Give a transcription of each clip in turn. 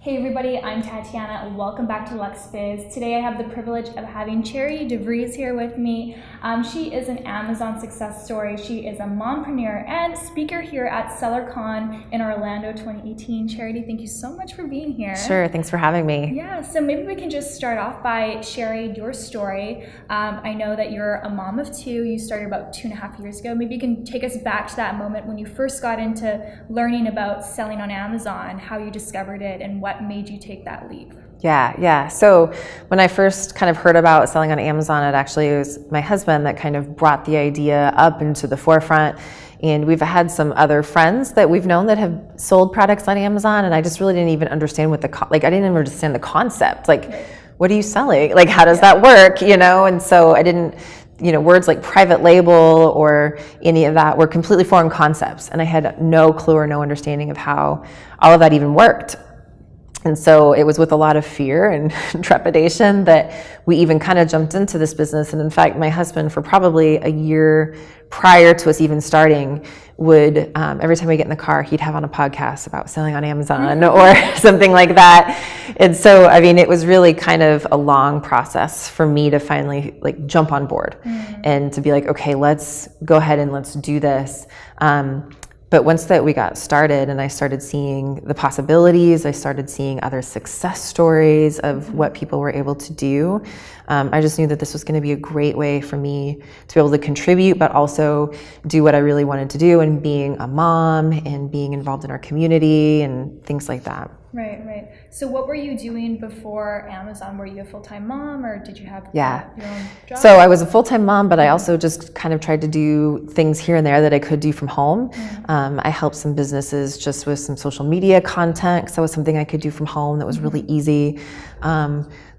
Hey everybody, I'm Tatiana. Welcome back to Lux Biz. Today I have the privilege of having Charity DeVries here with me. She is an Amazon success story. She is a mompreneur and speaker here at SellerCon in Orlando 2018. Charity, thank you so much for being here. Sure, thanks for having me. Yeah, so maybe we can just start off by sharing your story. I know that you're a mom of two. You started about 2.5 years ago. Maybe you can take us back to that moment when you first got into learning about selling on Amazon, how you discovered it, and what made you take that leap? Yeah. So when I first kind of heard about selling on Amazon, it was my husband that kind of brought the idea up into the forefront. And we've had some other friends that we've known that have sold products on Amazon, and I just really didn't even understand what I didn't even understand the concept. What are you selling? How does that work? And so I didn't, words like private label or any of that were completely foreign concepts. And I had no clue or no understanding of how all of that even worked. And so it was with a lot of fear and trepidation that we even kind of jumped into this business. And in fact, my husband, for probably a year prior to us even starting, would, every time we get in the car, he'd have on a podcast about selling on Amazon or something like that. And so, it was really kind of a long process for me to finally jump on board and to be like, okay, let's go ahead and let's do this. But once that we got started and I started seeing the possibilities, I started seeing other success stories of what people were able to do. I just knew that this was going to be a great way for me to be able to contribute, but also do what I really wanted to do, and being a mom and being involved in our community and things like that. Right. So what were you doing before Amazon? Were you a full-time mom, or did you have your own job? So I was a full-time mom, but I also just kind of tried to do things here and there that I could do from home. I helped some businesses just with some social media content, because that was something I could do from home that was really easy.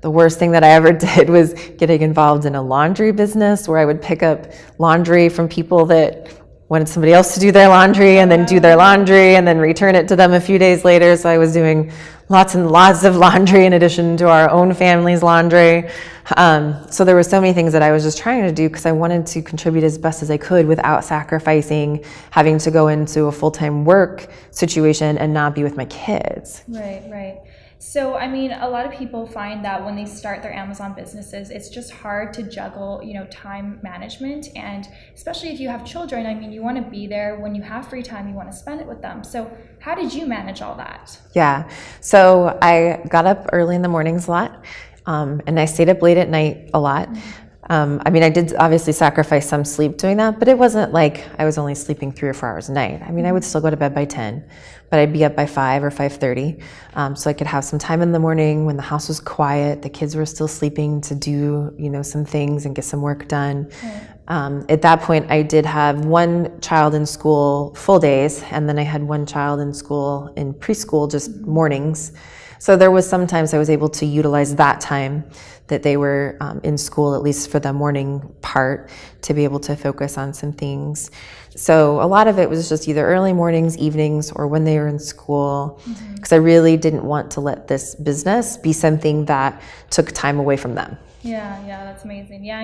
The worst thing that I ever did was getting involved in a laundry business where I would pick up laundry from people that wanted somebody else to do their laundry and then do their laundry and then return it to them a few days later. So I was doing lots and lots of laundry in addition to our own family's laundry. So there were so many things that I was just trying to do because I wanted to contribute as best as I could without sacrificing having to go into a full-time work situation and not be with my kids. Right. So, a lot of people find that when they start their Amazon businesses, it's just hard to juggle, time management. And especially if you have children, you want to be there when you have free time, you want to spend it with them. So how did you manage all that? Yeah. So I got up early in the mornings a lot, and I stayed up late at night a lot. I did obviously sacrifice some sleep doing that, but it wasn't like I was only sleeping 3 or 4 hours a night. I would still go to bed by 10, but I'd be up by 5 or 5:30, so I could have some time in the morning when the house was quiet, the kids were still sleeping, to do, some things and get some work done. At that point, I did have one child in school full days, and then I had one child in school in preschool, just mornings. So there was sometimes I was able to utilize that time that they were in school, at least for the morning part, to be able to focus on some things. So a lot of it was just either early mornings, evenings, or when they were in school, because I really didn't want to let this business be something that took time away from them. Yeah, that's amazing. Yeah,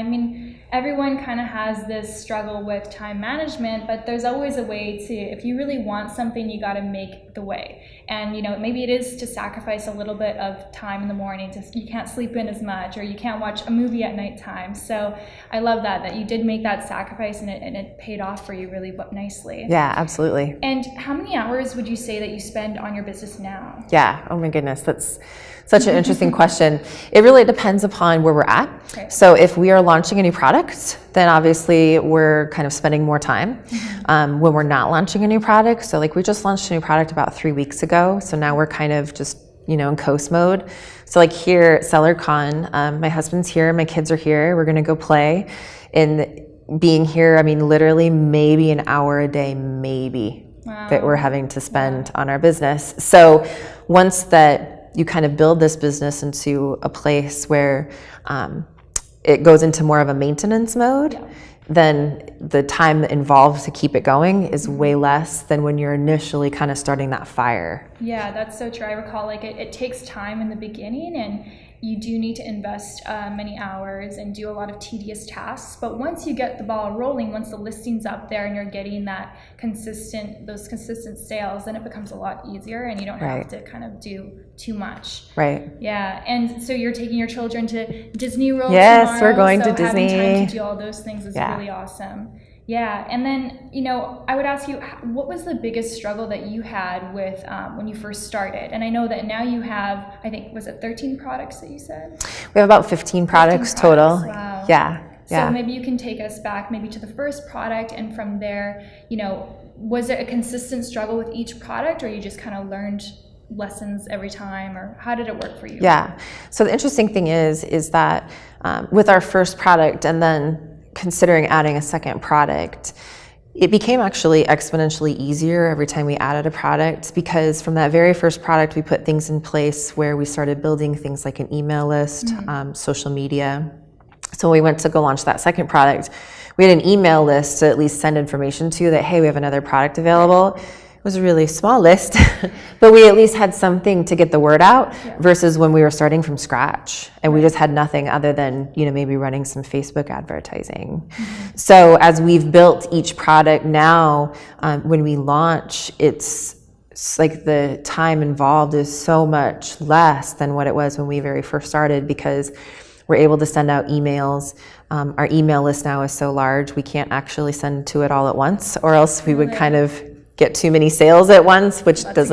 everyone kind of has this struggle with time management, but there's always a way to, if you really want something, you got to make the way. And, maybe it is to sacrifice a little bit of time in the morning. You can't sleep in as much, or you can't watch a movie at nighttime. So I love that you did make that sacrifice, and it paid off for you really nicely. Yeah, absolutely. And how many hours would you say that you spend on your business now? Yeah, oh my goodness, that's such an interesting question. It really depends upon where we're at. Okay. So if we are launching a new product, then obviously we're kind of spending more time. When we're not launching a new product, so we just launched a new product about 3 weeks ago, so now we're kind of just in coast mode. So here at SellerCon, my husband's here, my kids are here, we're gonna go play. And being here, literally maybe an hour a day, that we're having to spend on our business. So once that you kind of build this business into a place where it goes into more of a maintenance mode, then the time involved to keep it going is way less than when you're initially kind of starting that fire. Yeah, that's so true. I recall it takes time in the beginning, and you do need to invest many hours and do a lot of tedious tasks. But once you get the ball rolling, once the listing's up there and you're getting those consistent sales, then it becomes a lot easier and you don't have to kind of do too much. Right. Yeah. And so you're taking your children to Disney World Yes, tomorrow, we're going to having Disney. time to do all those things is really awesome. Yeah, and then, I would ask you, what was the biggest struggle that you had with when you first started? And I know that now you have, I think, was it 13 products that you said? We have about 15 products total. Wow. Yeah. So maybe you can take us back maybe to the first product, and from there, was it a consistent struggle with each product, or you just kind of learned lessons every time, or how did it work for you? Yeah. So the interesting thing is that with our first product, and then considering adding a second product, it became actually exponentially easier every time we added a product, because from that very first product, we put things in place where we started building things like an email list, social media. So when we went to go launch that second product, we had an email list to at least send information to that, hey, we have another product available. It was a really small list, but we at least had something to get the word out versus when we were starting from scratch and we just had nothing other than, maybe running some Facebook advertising. So as we've built each product now, when we launch, it's like the time involved is so much less than what it was when we very first started, because we're able to send out emails. Our email list now is so large, we can't actually send to it all at once, or else we would kind of get too many sales at once, which it is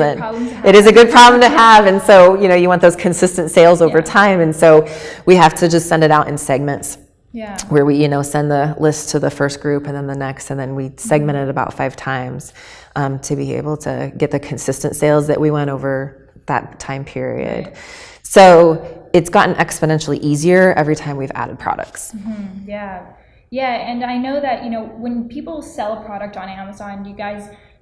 a good problem to have. And so, you want those consistent sales over time. And so we have to just send it out in segments where we, send the list to the first group and then the next, and then we segment it about 5 times to be able to get the consistent sales that we want over that time period. Right. So it's gotten exponentially easier every time we've added products. Yeah, and I know that, when people sell a product on Amazon,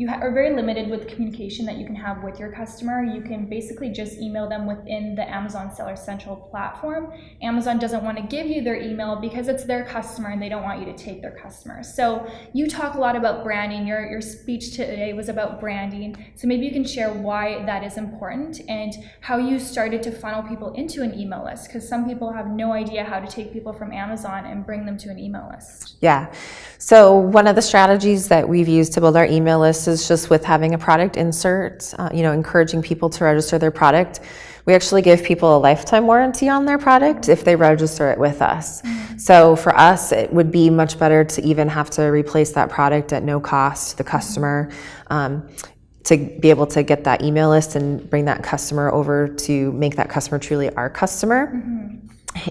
you are very limited with communication that you can have with your customer. You can basically just email them within the Amazon Seller Central platform. Amazon doesn't want to give you their email because it's their customer and they don't want you to take their customers. So you talk a lot about branding. Your speech today was about branding. So maybe you can share why that is important and how you started to funnel people into an email list, because some people have no idea how to take people from Amazon and bring them to an email list. Yeah. So one of the strategies that we've used to build our email list is just with having a product insert, encouraging people to register their product. We actually give people a lifetime warranty on their product if they register it with us. So for us, it would be much better to even have to replace that product at no cost to the customer, to be able to get that email list and bring that customer over to make that customer truly our customer.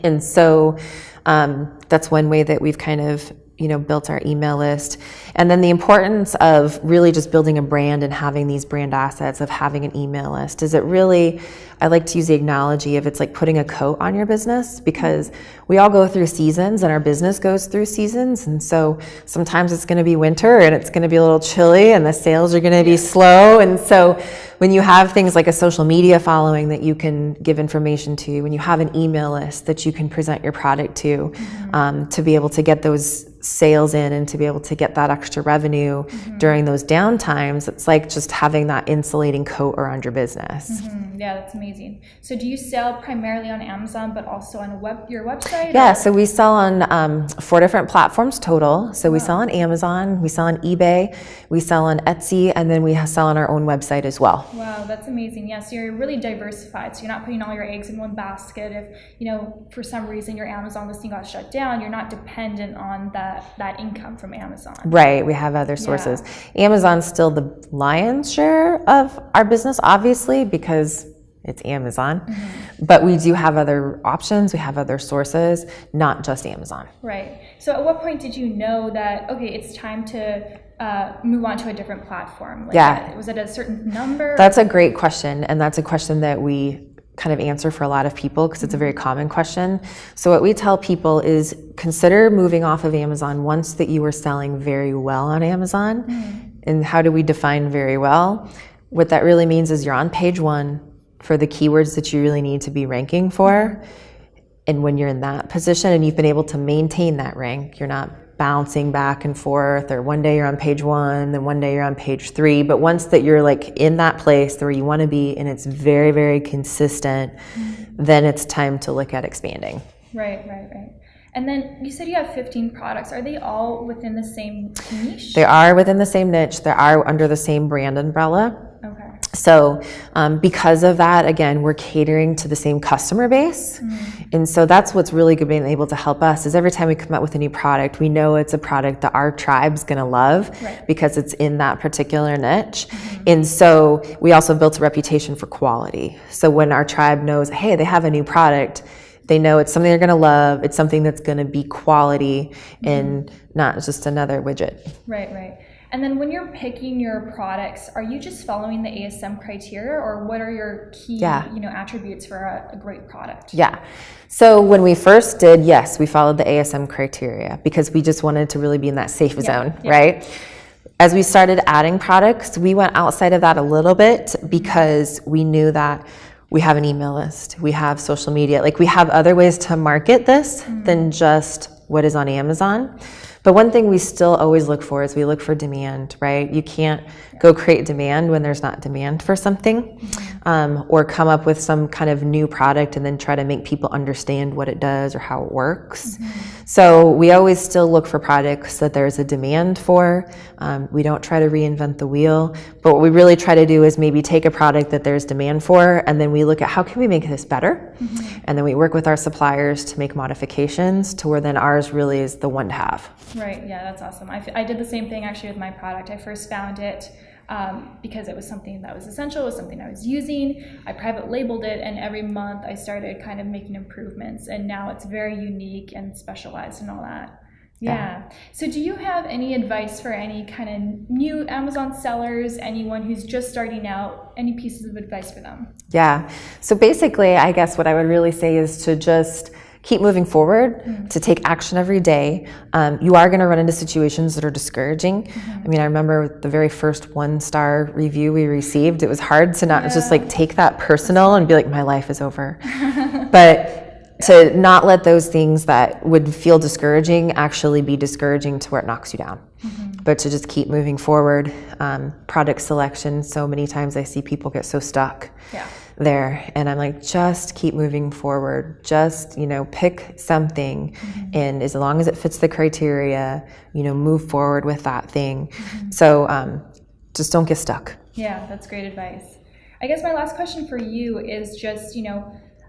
And so that's one way that we've kind of built our email list. And then the importance of really just building a brand and having these brand assets of having an email list is I like to use the analogy of it's like putting a coat on your business, because we all go through seasons and our business goes through seasons. And so sometimes it's going to be winter and it's going to be a little chilly and the sales are going to be slow. And so when you have things like a social media following that you can give information to, when you have an email list that you can present your product to be able to get those sales in and to be able to get that extra revenue during those down times, it's like just having that insulating coat around your business. Yeah, that's amazing. So do you sell primarily on Amazon, but also on your website? Yeah, so we sell on 4 different platforms total. So we sell on Amazon, we sell on eBay, we sell on Etsy, and then we sell on our own website as well. Wow, that's amazing. Yeah, so you're really diversified. So you're not putting all your eggs in one basket. If, for some reason your Amazon listing got shut down, you're not dependent on that income from Amazon. Right, we have other sources. Amazon's still the lion's share of our business, obviously, because it's Amazon. But we do have other options, we have other sources, not just Amazon. Right. So at what point did you know that, okay, it's time to move on to a different platform? Was it a certain number? That's a great question, and that's a question that we kind of answer for a lot of people because it's a very common question. So what we tell people is consider moving off of Amazon once that you are selling very well on Amazon. And how do we define very well? What that really means is you're on page 1 for the keywords that you really need to be ranking for. And when you're in that position and you've been able to maintain that rank, you're not bouncing back and forth, or one day you're on page 1, then one day you're on page 3. But once that you're like in that place where you want to be and it's very, very consistent, then it's time to look at expanding. Right. And then you said you have 15 products. Are they all within the same niche? They are within the same niche. They are under the same brand umbrella. Okay. So because of that, again, we're catering to the same customer base. And so that's what's really good being able to help us is every time we come out with a new product, we know it's a product that our tribe's going to love because it's in that particular niche. And so we also built a reputation for quality. So when our tribe knows, hey, they have a new product, they know it's something they're going to love. It's something that's going to be quality and not just another widget. Right. And then when you're picking your products, are you just following the ASM criteria, or what are your key attributes for a great product? Yeah. So when we first did, yes, we followed the ASM criteria because we just wanted to really be in that safe zone, right? As we started adding products, we went outside of that a little bit because we knew that we have an email list, we have social media, like we have other ways to market this than just what is on Amazon. But one thing we still always look for is we look for demand, right? You can't go create demand when there's not demand for something, or come up with some kind of new product and then try to make people understand what it does or how it works. So we always still look for products that there's a demand for. We don't try to reinvent the wheel, but what we really try to do is maybe take a product that there's demand for, and then we look at how can we make this better? And then we work with our suppliers to make modifications to where then ours really is the one to have. Right, yeah, that's awesome. I did the same thing actually with my product. I first found it because it was something that was essential, it was something I was using. I private labeled it, and every month I started kind of making improvements, and now it's very unique and specialized and all that. Yeah. So do you have any advice for any kind of new Amazon sellers, anyone who's just starting out, any pieces of advice for them? Yeah. So basically, I guess what I would really say is to just keep moving forward, to take action every day. You are going to run into situations that are discouraging. I mean, I remember the very first 1-star review we received. It was hard to not just like take that personal and be like, my life is over. But to not let those things that would feel discouraging actually be discouraging to where it knocks you down. But to just keep moving forward. Product selection, so many times I see people get so stuck there, and I'm like, just keep moving forward. Just, pick something, and as long as it fits the criteria, move forward with that thing. So just don't get stuck. Yeah, that's great advice. I guess my last question for you is just,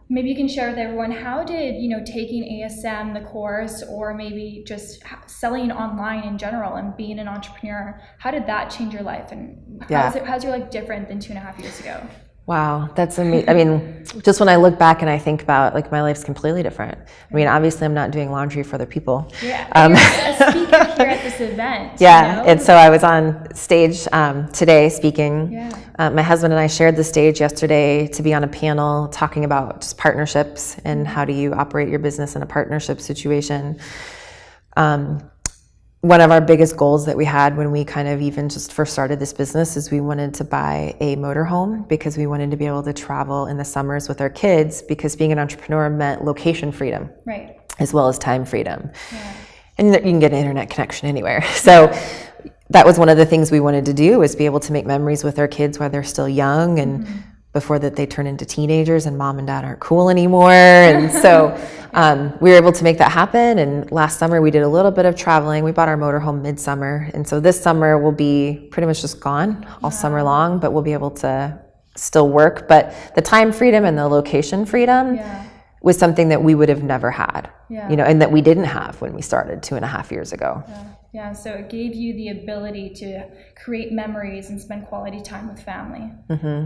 maybe you can share with everyone, how did, taking ASM, the course, or maybe just selling online in general and being an entrepreneur, how did that change your life? And how's your life different than 2.5 years ago? Wow, that's amazing. I mean, just when I look back and I think about, like, my life's completely different. I mean, obviously I'm not doing laundry for other people. Yeah, you're a speaker here at this event. And so I was on stage today speaking. My husband and I shared the stage yesterday to be on a panel talking about just partnerships and how do you operate your business in a partnership situation. One of our biggest goals that we had when we kind of even just first started this business is we wanted to buy a motorhome because we wanted to be able to travel in the summers with our kids, because being an entrepreneur meant location freedom, as well as time freedom. And you can get an internet connection anywhere. So that was one of the things we wanted to do, was be able to make memories with our kids while they're still young and before that they turn into teenagers and mom and dad aren't cool anymore. And so we were able to make that happen. And last summer we did a little bit of traveling. We bought our motorhome midsummer. And so this summer we'll be pretty much just gone all summer long, but we'll be able to still work. But the time freedom and the location freedom was something that we would have never had, and that we didn't have when we started 2.5 years ago. Yeah, so it gave you the ability to create memories and spend quality time with family,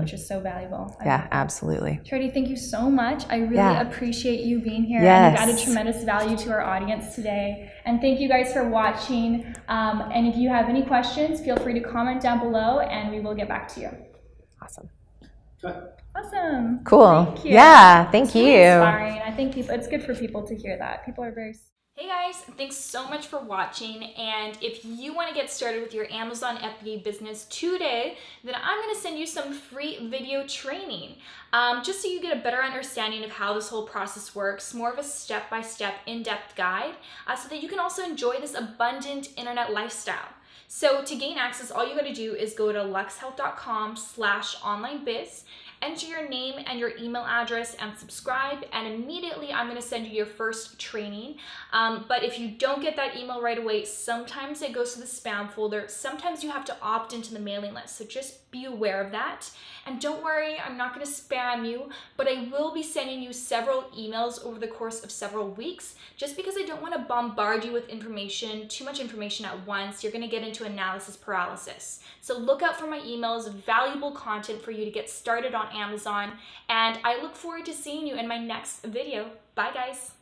which is so valuable. Absolutely. Charity, thank you so much. I really appreciate you being here. And you've added tremendous value to our audience today. And thank you guys for watching. And if you have any questions, feel free to comment down below and we will get back to you. Awesome. Awesome. Cool. Thank you. Yeah, thank you. Really inspiring. I think it's good for people to hear that. People are very... Hey guys, thanks so much for watching, and if you want to get started with your Amazon FBA business today, then I'm going to send you some free video training, just so you get a better understanding of how this whole process works, more of a step-by-step, in-depth guide, so that you can also enjoy this abundant internet lifestyle. So to gain access, all you got to do is go to luxhealth.com/onlinebiz, enter your name and your email address and subscribe, and immediately I'm going to send you your first training. But if you don't get that email right away, sometimes it goes to the spam folder. Sometimes you have to opt into the mailing list, so just be aware of that. And don't worry, I'm not going to spam you, but I will be sending you several emails over the course of several weeks, just because I don't want to bombard you with information, too much information at once. You're going to get into analysis paralysis. So look out for my emails, valuable content for you to get started on Amazon, and I look forward to seeing you in my next video. Bye guys.